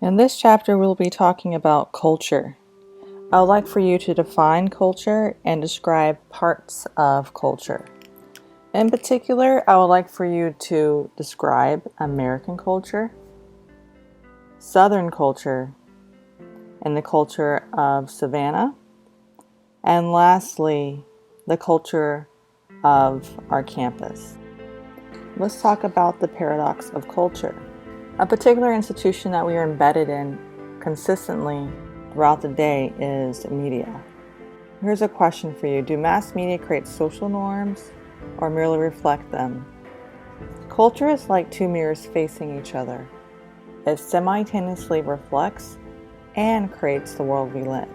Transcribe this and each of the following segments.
In this chapter, we'll be talking about culture. I would like for you to define culture and describe parts of culture. In particular, I would like for you to describe American culture, Southern culture, and the culture of Savannah, and lastly, the culture of our campus. Let's talk about the paradox of culture. A particular institution that we are embedded in consistently throughout the day is media. Here's a question for you. Do mass media create social norms or merely reflect them? Culture is like two mirrors facing each other. It simultaneously reflects and creates the world we live.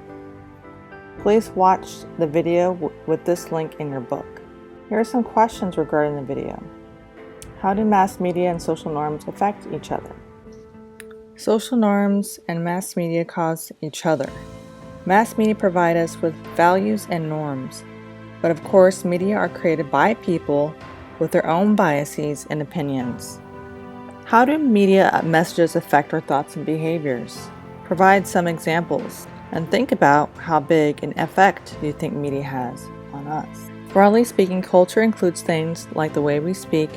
Please watch the video with this link in your book. Here are some questions regarding the video. How do mass media and social norms affect each other? Social norms and mass media cause each other. Mass media provide us with values and norms, but of course media are created by people with their own biases and opinions. How do media messages affect our thoughts and behaviors? Provide some examples and think about how big an effect you think media has on us. Broadly speaking, culture includes things like the way we speak,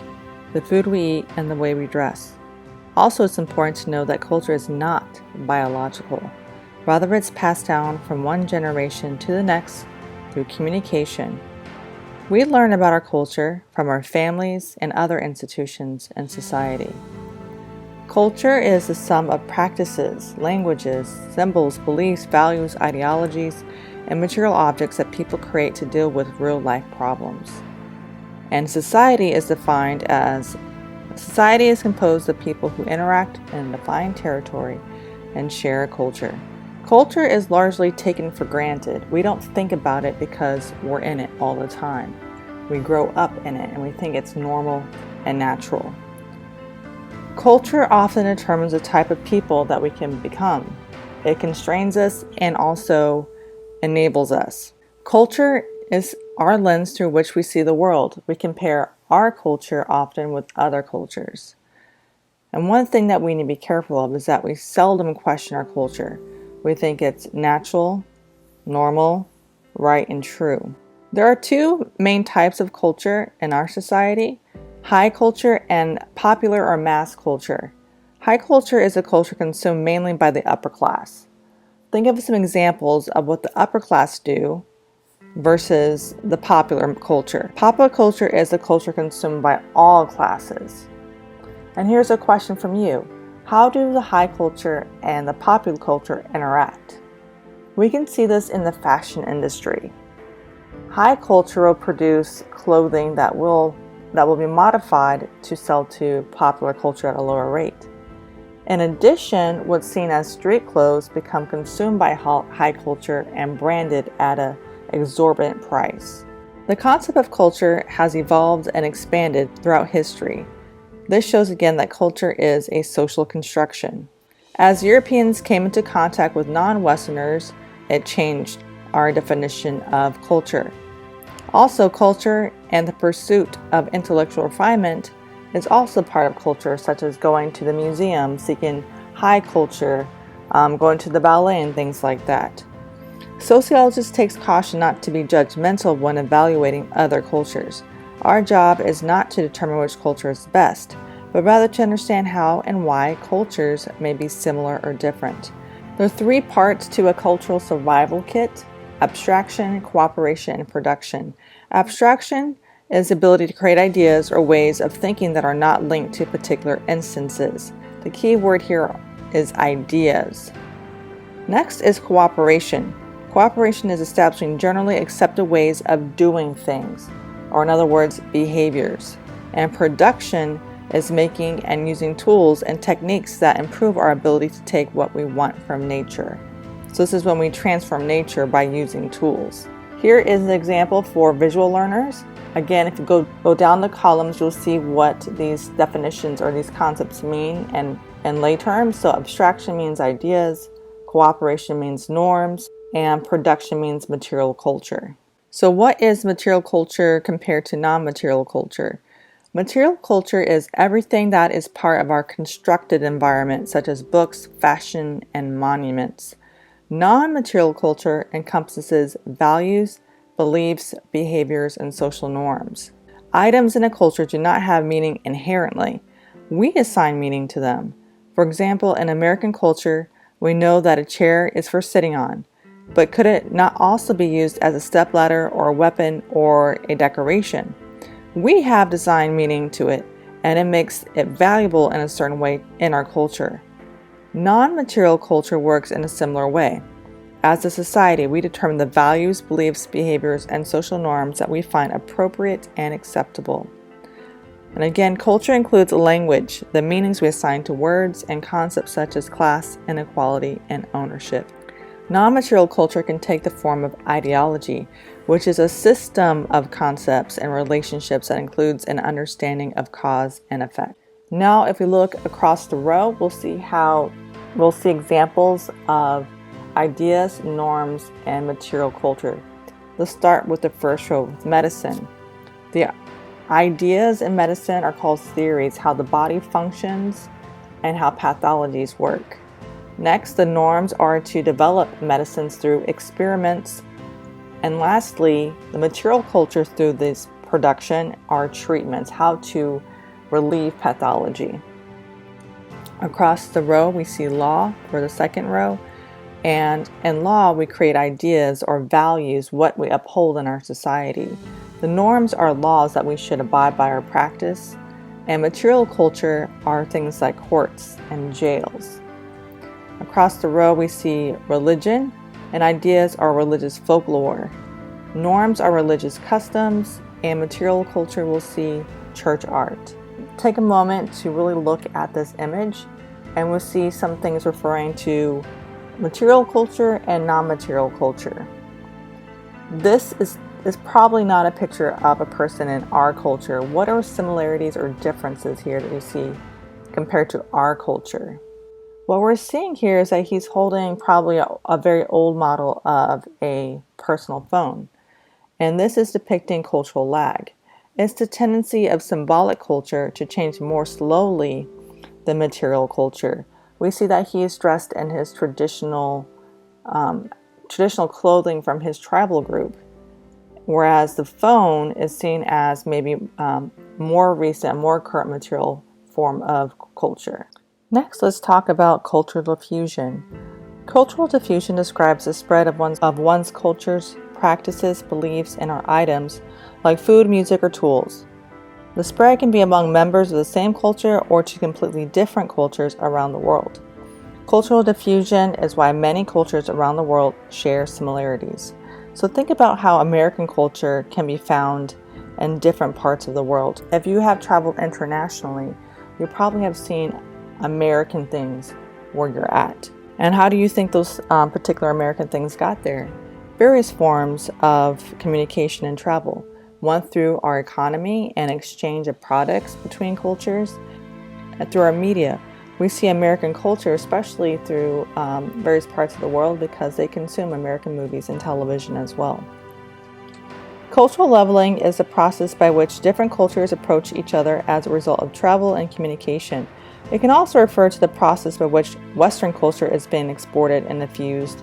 the food we eat, and the way we dress. Also, it's important to know that culture is not biological. Rather, it's passed down from one generation to the next through communication. We learn about our culture from our families and other institutions in society. Culture is the sum of practices, languages, symbols, beliefs, values, ideologies, and material objects that people create to deal with real-life problems. And society is composed of people who interact in a defined territory and share a culture. Culture is largely taken for granted. We don't think about it because we're in it all the time. We grow up in it and we think it's normal and natural. Culture often determines the type of people that we can become. It constrains us and also enables us. Culture is our lens through which we see the world. We compare our culture often with other cultures. And one thing that we need to be careful of is that we seldom question our culture. We think it's natural, normal, right, and true. There are two main types of culture in our society: high culture and popular or mass culture. High culture is a culture consumed mainly by the upper class. Think of some examples of what the upper class do versus the popular culture. Popular culture is a culture consumed by all classes. And here's a question from you. How do the high culture and the popular culture interact? We can see this in the fashion industry. High culture will produce clothing that will be modified to sell to popular culture at a lower rate. In addition, what's seen as street clothes become consumed by high culture and branded at an exorbitant price. The concept of culture has evolved and expanded throughout history. This shows again that culture is a social construction. As Europeans came into contact with non-Westerners, it changed our definition of culture. Also, culture and the pursuit of intellectual refinement is also part of culture, such as going to the museum, seeking high culture, going to the ballet and things like that. Sociologists take caution not to be judgmental when evaluating other cultures. Our job is not to determine which culture is best, but rather to understand how and why cultures may be similar or different. There are three parts to a cultural survival kit: abstraction, cooperation, and production. Abstraction is the ability to create ideas or ways of thinking that are not linked to particular instances. The key word here is ideas. Next is cooperation. Cooperation is establishing generally accepted ways of doing things, or in other words, behaviors. And production is making and using tools and techniques that improve our ability to take what we want from nature. So this is when we transform nature by using tools. Here is an example for visual learners. Again, if you go down the columns, you'll see what these definitions or these concepts mean in lay terms. So abstraction means ideas, cooperation means norms, and production means material culture. So what is material culture compared to non-material culture? Material culture is everything that is part of our constructed environment, such as books, fashion, and monuments. Non-material culture encompasses values, beliefs, behaviors, and social norms. Items in a culture do not have meaning inherently. We assign meaning to them. For example, in American culture, we know that a chair is for sitting on, but could it not also be used as a stepladder or a weapon or a decoration? We have assigned meaning to it, and it makes it valuable in a certain way in our culture. Non-material culture works in a similar way. As a society, we determine the values, beliefs, behaviors, and social norms that we find appropriate and acceptable. And again, culture includes language, the meanings we assign to words, and concepts such as class, inequality, and ownership. Non-material culture can take the form of ideology, which is a system of concepts and relationships that includes an understanding of cause and effect. Now, if we look across the row, we'll see examples of ideas, norms, and material culture. Let's start with the first row with medicine. The ideas in medicine are called theories, how the body functions and how pathologies work. Next, the norms are to develop medicines through experiments. And lastly, the material culture through this production are treatments, how to relieve pathology. Across the row, we see law for the second row. And in law, we create ideas or values, what we uphold in our society. The norms are laws that we should abide by or practice. And material culture are things like courts and jails. Across the row, we see religion, and ideas are religious folklore. Norms are religious customs, and material culture will see church art. Take a moment to really look at this image, and we'll see some things referring to material culture and non-material culture. This is probably not a picture of a person in our culture. What are similarities or differences here that you see compared to our culture? What we're seeing here is that he's holding probably a very old model of a personal phone. And this is depicting cultural lag. It's the tendency of symbolic culture to change more slowly than material culture. We see that he is dressed in his traditional clothing from his tribal group, whereas the phone is seen as maybe more recent, more current material form of culture. Next, let's talk about cultural diffusion. Cultural diffusion describes the spread of one's cultures, practices, beliefs, and or items like food, music, or tools. The spread can be among members of the same culture or to completely different cultures around the world. Cultural diffusion is why many cultures around the world share similarities. So think about how American culture can be found in different parts of the world. If you have traveled internationally, you probably have seen American things where you're at. And how do you think those particular American things got there? Various forms of communication and travel. One through our economy and exchange of products between cultures. And through our media, we see American culture, especially through various parts of the world, because they consume American movies and television as well. Cultural leveling is the process by which different cultures approach each other as a result of travel and communication. It can also refer to the process by which Western culture is being exported and diffused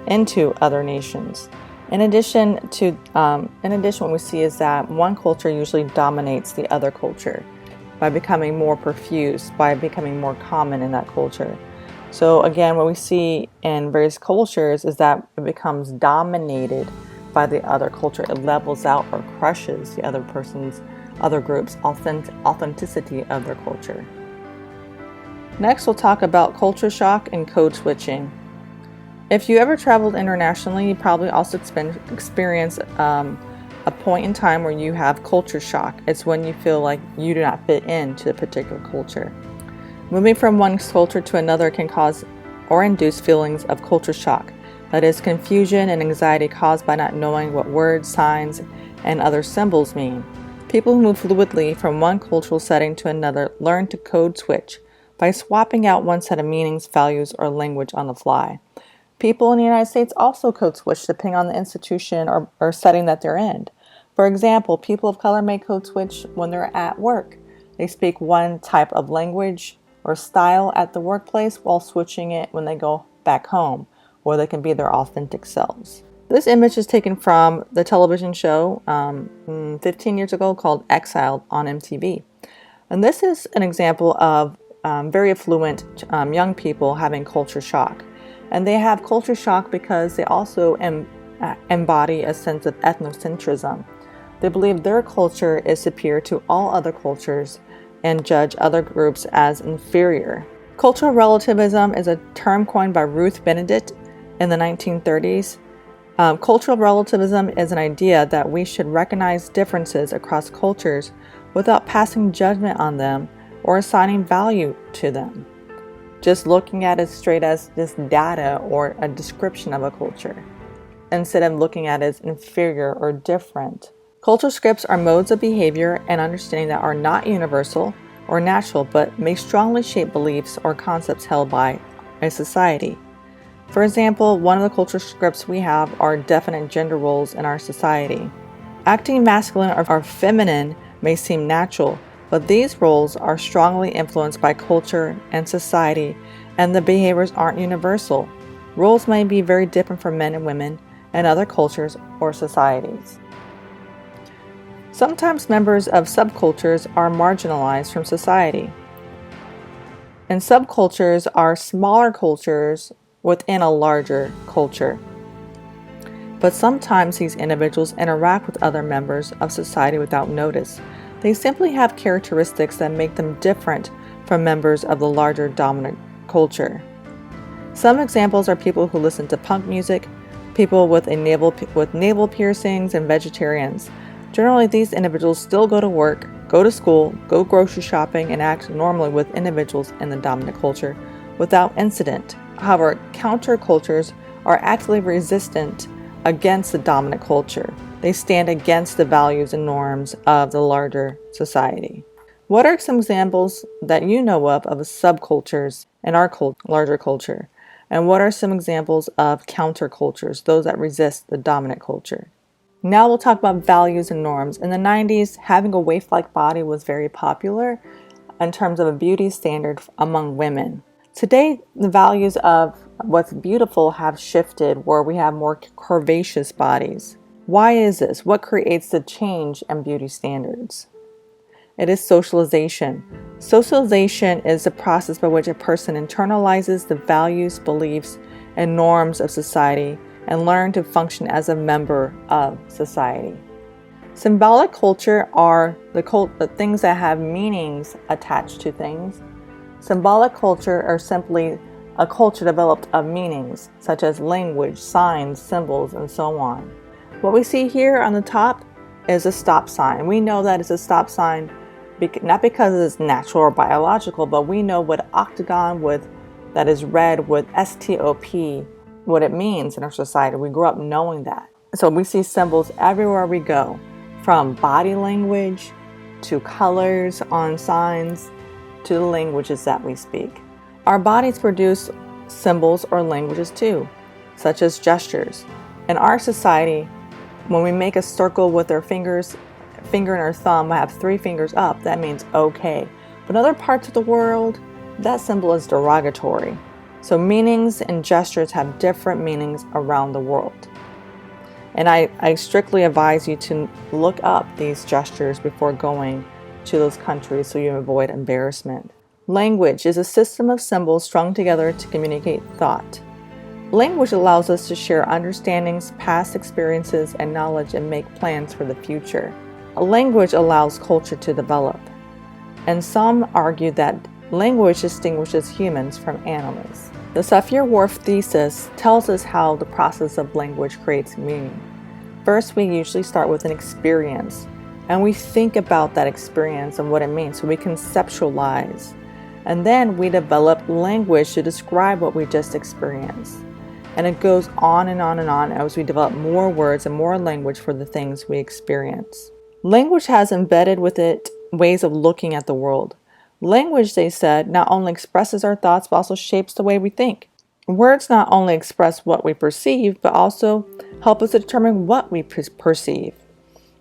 into other nations. In addition, what we see is that one culture usually dominates the other culture by becoming more profuse, by becoming more common in that culture. So again, what we see in various cultures is that it becomes dominated by the other culture. It levels out or crushes the other group's authenticity of their culture. Next, we'll talk about culture shock and code switching. If you ever traveled internationally, you probably also experience a point in time where you have culture shock. It's when you feel like you do not fit into a particular culture. Moving from one culture to another can cause or induce feelings of culture shock. That is, confusion and anxiety caused by not knowing what words, signs, and other symbols mean. People who move fluidly from one cultural setting to another learn to code switch by swapping out one set of meanings, values, or language on the fly. People in the United States also code switch depending on the institution or setting that they're in. For example, people of color may code switch when they're at work. They speak one type of language or style at the workplace while switching it when they go back home, or they can be their authentic selves. This image is taken from the television show 15 years ago called Exiled on MTV. And this is an example of very affluent young people having culture shock. And they have culture shock because they also embody a sense of ethnocentrism. They believe their culture is superior to all other cultures and judge other groups as inferior. Cultural relativism is a term coined by Ruth Benedict in the 1930s. Cultural relativism is an idea that we should recognize differences across cultures without passing judgment on them or assigning value to them, just looking at it straight as just data or a description of a culture, instead of looking at it as inferior or different. Cultural scripts are modes of behavior and understanding that are not universal or natural, but may strongly shape beliefs or concepts held by a society. For example, one of the cultural scripts we have are definite gender roles in our society. Acting masculine or feminine may seem natural, but these roles are strongly influenced by culture and society, and the behaviors aren't universal. Roles may be very different for men and women in other cultures or societies. Sometimes members of subcultures are marginalized from society. And subcultures are smaller cultures within a larger culture. But sometimes these individuals interact with other members of society without notice. They simply have characteristics that make them different from members of the larger dominant culture. Some examples are people who listen to punk music, people with navel piercings, and vegetarians. Generally, these individuals still go to work, go to school, go grocery shopping, and act normally with individuals in the dominant culture without incident. However, countercultures are actively resistant against the dominant culture. They stand against the values and norms of the larger society. What are some examples that you know of subcultures in our larger culture? And what are some examples of countercultures, those that resist the dominant culture? Now we'll talk about values and norms. In the 90s, having a waif-like body was very popular in terms of a beauty standard among women. Today, the values of what's beautiful have shifted, where we have more curvaceous bodies. Why is this? What creates the change in beauty standards? It is socialization. Socialization is the process by which a person internalizes the values, beliefs, and norms of society and learn to function as a member of society. Symbolic culture are the things that have meanings attached to things. Symbolic culture are simply a culture developed of meanings, such as language, signs, symbols, and so on. What we see here on the top is a stop sign. We know that it's a stop sign not because it's natural or biological, but we know what octagon that is red with STOP, what it means in our society. We grew up knowing that. So we see symbols everywhere we go, from body language to colors on signs to the languages that we speak. Our bodies produce symbols or languages too, such as gestures. In our society, when we make a circle with our finger and our thumb, I have 3 fingers up, that means okay. But in other parts of the world, that symbol is derogatory. So meanings and gestures have different meanings around the world. And I strictly advise you to look up these gestures before going to those countries so you avoid embarrassment. Language is a system of symbols strung together to communicate thought. Language allows us to share understandings, past experiences, and knowledge and make plans for the future. A language allows culture to develop. And some argue that language distinguishes humans from animals. The Sapir-Whorf thesis tells us how the process of language creates meaning. First, we usually start with an experience, and we think about that experience and what it means, so we conceptualize. And then we develop language to describe what we just experienced. And it goes on and on and on as we develop more words and more language for the things we experience. Language has embedded with it ways of looking at the world. Language, they said, not only expresses our thoughts, but also shapes the way we think. Words not only express what we perceive, but also help us determine what we perceive.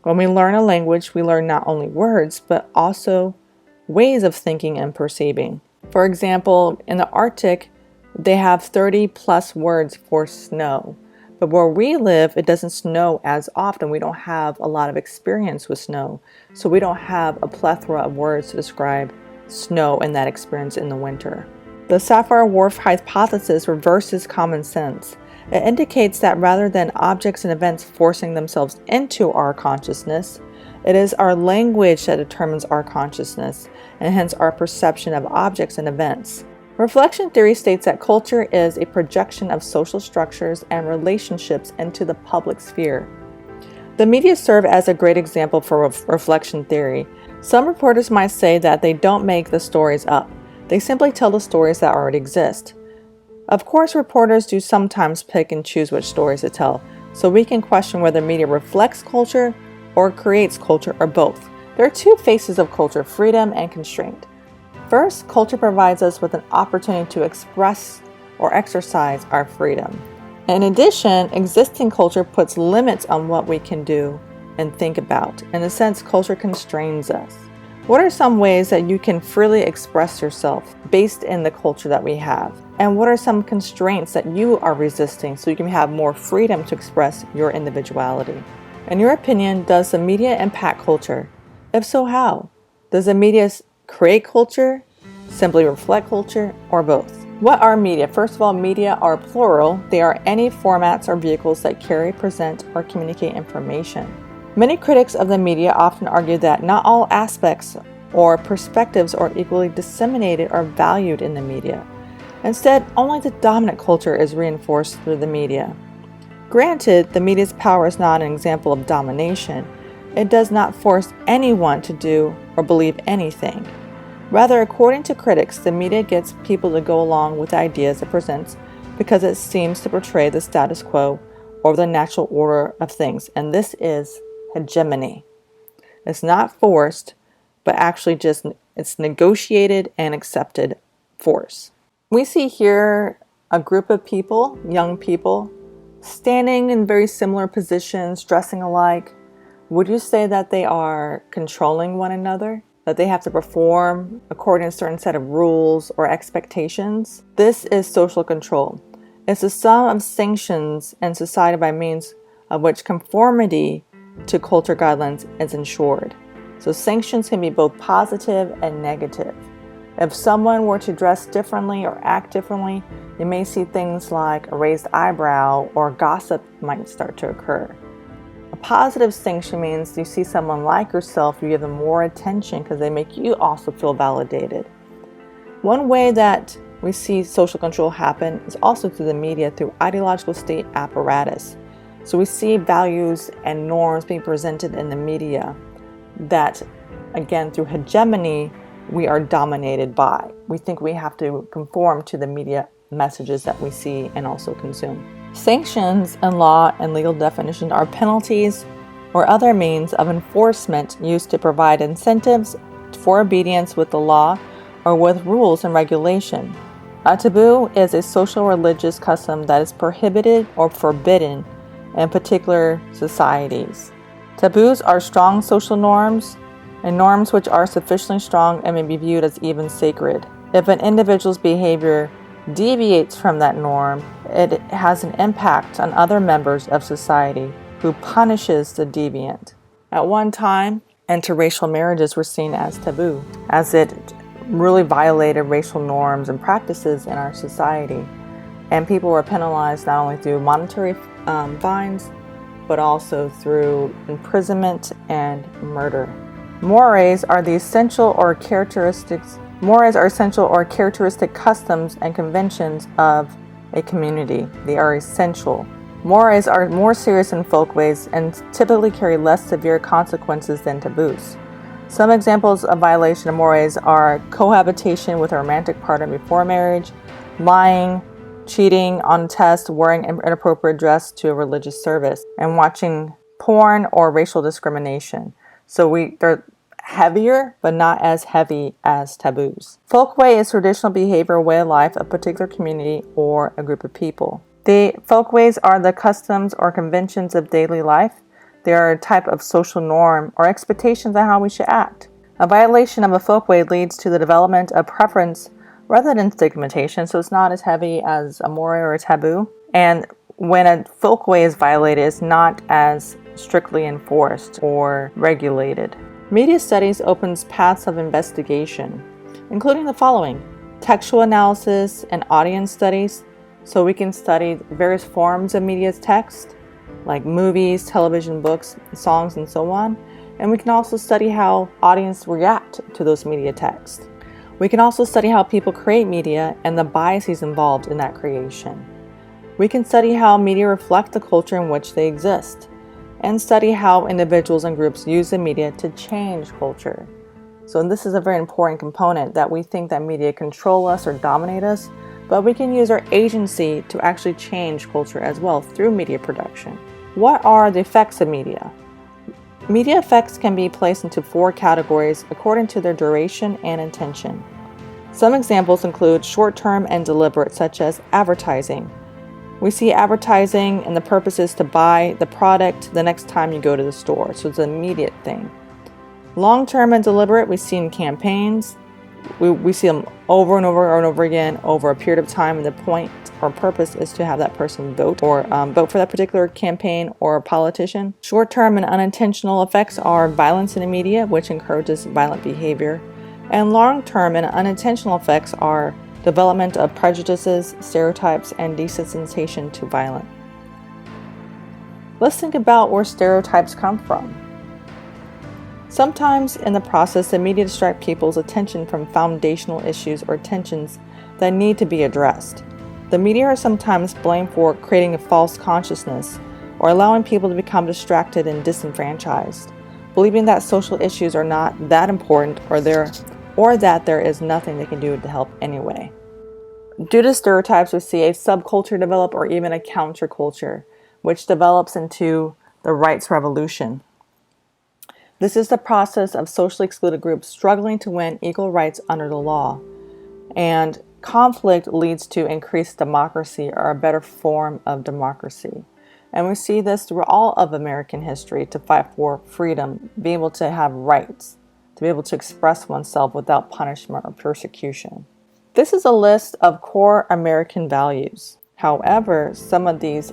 When we learn a language, we learn not only words, but also ways of thinking and perceiving. For example, in the Arctic, they have 30 plus words for snow. But where we live, it doesn't snow as often. We don't have a lot of experience with snow. So we don't have a plethora of words to describe snow and that experience in the winter. The Sapir-Whorf hypothesis reverses common sense. It indicates that rather than objects and events forcing themselves into our consciousness, it is our language that determines our consciousness, and hence our perception of objects and events. Reflection theory states that culture is a projection of social structures and relationships into the public sphere. The media serve as a great example for reflection theory. Some reporters might say that they don't make the stories up. They simply tell the stories that already exist. Of course, reporters do sometimes pick and choose which stories to tell, so we can question whether media reflects culture or creates culture, or both. There are two faces of culture: freedom and constraint. First, culture provides us with an opportunity to express or exercise our freedom. In addition, existing culture puts limits on what we can do and think about. In a sense, culture constrains us. What are some ways that you can freely express yourself based in the culture that we have? And what are some constraints that you are resisting so you can have more freedom to express your individuality? In your opinion, does the media impact culture? If so, how? Does the media create culture, simply reflect culture, or both? What are media? First of all, media are plural. They are any formats or vehicles that carry, present, or communicate information. Many critics of the media often argue that not all aspects or perspectives are equally disseminated or valued in the media. Instead, only the dominant culture is reinforced through the media. Granted, the media's power is not an example of domination. It does not force anyone to do or believe anything. Rather, according to critics, the media gets people to go along with the ideas it presents because it seems to portray the status quo or the natural order of things, and this is hegemony. It's not forced, but actually it's negotiated and accepted force. We see here a group of people, young people, standing in very similar positions, dressing alike. Would you say that they are controlling one another? That they have to perform according to a certain set of rules or expectations? This is social control. It's the sum of sanctions in society by means of which conformity to culture guidelines is ensured. So sanctions can be both positive and negative. If someone were to dress differently or act differently, you may see things like a raised eyebrow or gossip might start to occur. A positive sanction means you see someone like yourself, you give them more attention because they make you also feel validated. One way that we see social control happen is also through the media, through ideological state apparatus. So we see values and norms being presented in the media that, again, through hegemony, we are dominated by. We think we have to conform to the media messages that we see and also consume. Sanctions in law and legal definition are penalties or other means of enforcement used to provide incentives for obedience with the law or with rules and regulation. A taboo is a social religious custom that is prohibited or forbidden in particular societies. Taboos are strong social norms and norms which are sufficiently strong and may be viewed as even sacred. If an individual's behavior deviates from that norm, it has an impact on other members of society who punishes the deviant. At one time, interracial marriages were seen as taboo, as it really violated racial norms and practices in our society. And people were penalized not only through monetary fines, but also through imprisonment and murder. Mores are essential or characteristic customs and conventions of a community. They are essential. Mores are more serious than folkways and typically carry less severe consequences than taboos. Some examples of violation of mores are cohabitation with a romantic partner before marriage, lying, cheating on tests, wearing inappropriate dress to a religious service, and watching porn or racial discrimination. So they're heavier, but not as heavy as taboos. Folkway is traditional behavior, way of life of a particular community or a group of people. The folkways are the customs or conventions of daily life. They are a type of social norm or expectations on how we should act. A violation of a folkway leads to the development of preference rather than stigmatization, so it's not as heavy as a more or a taboo. And when a folkway is violated, it's not as strictly enforced or regulated. Media studies opens paths of investigation, including the following: textual analysis and audience studies, so we can study various forms of media text, like movies, television, books, songs, and so on. And we can also study how audiences react to those media texts. We can also study how people create media and the biases involved in that creation. We can study how media reflect the culture in which they exist, and study how individuals and groups use the media to change culture. So this is a very important component, that we think that media control us or dominate us, but we can use our agency to actually change culture as well through media production. What are the effects of media? Media effects can be placed into 4 categories according to their duration and intention. Some examples include short-term and deliberate, such as advertising. We see advertising and the purpose is to buy the product the next time you go to the store, so it's an immediate thing. Long-term and deliberate, we see in campaigns. We see them over and over again over a period of time, and the point or purpose is to have that person vote or vote for that particular campaign or politician. Short-term and unintentional effects are violence in the media, which encourages violent behavior. And long-term and unintentional effects are development of prejudices, stereotypes, and desensitization to violence. Let's think about where stereotypes come from. Sometimes in the process, the media distract people's attention from foundational issues or tensions that need to be addressed. The media are sometimes blamed for creating a false consciousness or allowing people to become distracted and disenfranchised, believing that social issues are not that important or that there is nothing they can do to help anyway. Due to stereotypes, we see a subculture develop or even a counterculture, which develops into the rights revolution. This is the process of socially excluded groups struggling to win equal rights under the law. And conflict leads to increased democracy, or a better form of democracy. And we see this through all of American history, to fight for freedom, be able to have rights, to be able to express oneself without punishment or persecution. This is a list of core American values. However, some of these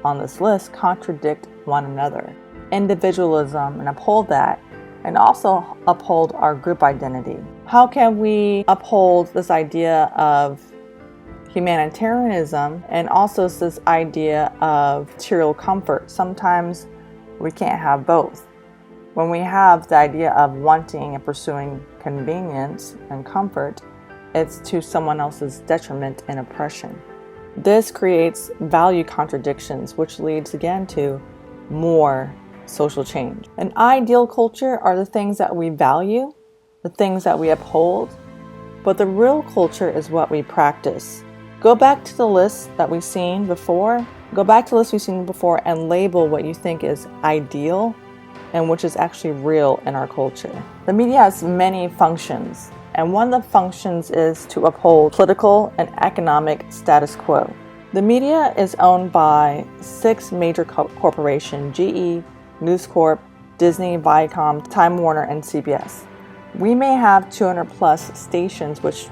on this list contradict one another. Individualism, and uphold that, and also uphold our group identity. How can we uphold this idea of humanitarianism and also this idea of material comfort? Sometimes we can't have both. When we have the idea of wanting and pursuing convenience and comfort, it's to someone else's detriment and oppression. This creates value contradictions, which leads again to more social change. An ideal culture are the things that we value, the things that we uphold, but the real culture is what we practice. Go back to the list that we've seen before. And label what you think is ideal and which is actually real in our culture. The media has many functions, and one of the functions is to uphold political and economic status quo. The media is owned by 6 major corporations: GE, News Corp, Disney, Viacom, Time Warner, and CBS. We may have 200 plus stations which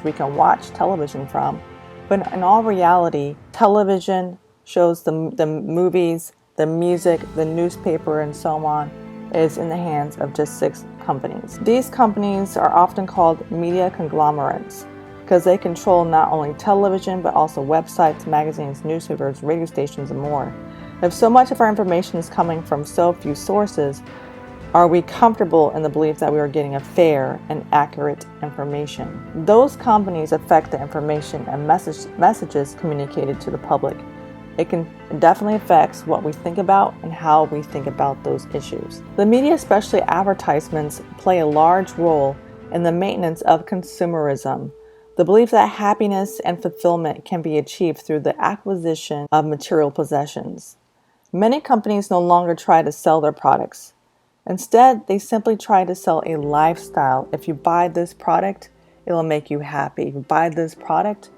we can watch television from, but in all reality, television shows, the movies, the music, the newspaper, and so on is in the hands of just 6 companies. These companies are often called media conglomerates because they control not only television but also websites, magazines, newspapers, radio stations, and more. If so much of our information is coming from so few sources, are we comfortable in the belief that we are getting a fair and accurate information? Those companies affect the information and messages communicated to the public. It definitely affects what we think about and how we think about those issues. The media, especially advertisements, play a large role in the maintenance of consumerism. The belief that happiness and fulfillment can be achieved through the acquisition of material possessions. Many companies no longer try to sell their products. Instead, they simply try to sell a lifestyle. If you buy this product, it will make you happy. If you buy this product,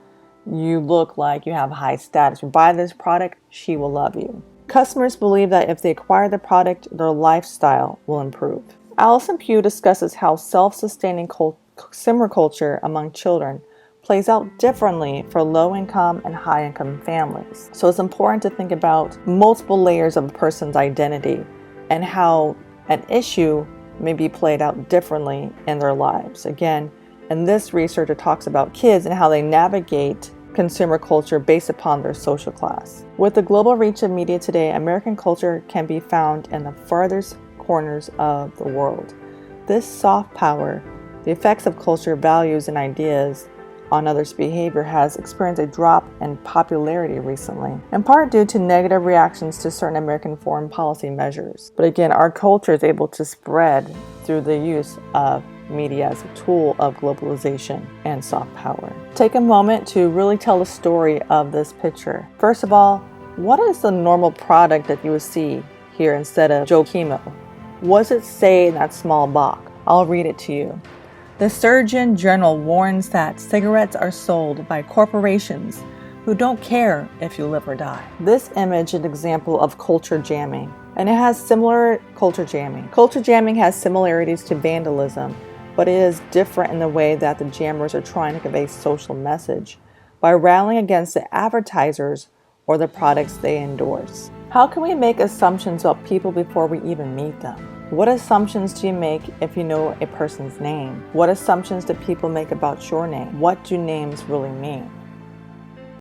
you look like you have high status. If you buy this product, she will love you. Customers believe that if they acquire the product, their lifestyle will improve. Allison Pugh discusses how self-sustaining consumer culture among children plays out differently for low-income and high-income families. So it's important to think about multiple layers of a person's identity and how an issue may be played out differently in their lives. Again, in this research, it talks about kids and how they navigate consumer culture based upon their social class. With the global reach of media today, American culture can be found in the farthest corners of the world. This soft power, the effects of culture, values, and ideas on others' behavior has experienced a drop in popularity recently, in part due to negative reactions to certain American foreign policy measures. But again, our culture is able to spread through the use of media as a tool of globalization and soft power. Take a moment to really tell the story of this picture. First of all, what is the normal product that you would see here instead of Joe Chemo? What does it say in that small box? I'll read it to you. The Surgeon General warns that cigarettes are sold by corporations who don't care if you live or die. This image is an example of culture jamming, and it has similar culture jamming. Culture jamming has similarities to vandalism, but it is different in the way that the jammers are trying to convey a social message by rallying against the advertisers or the products they endorse. How can we make assumptions about people before we even meet them? What assumptions do you make if you know a person's name? What assumptions do people make about your name? What do names really mean?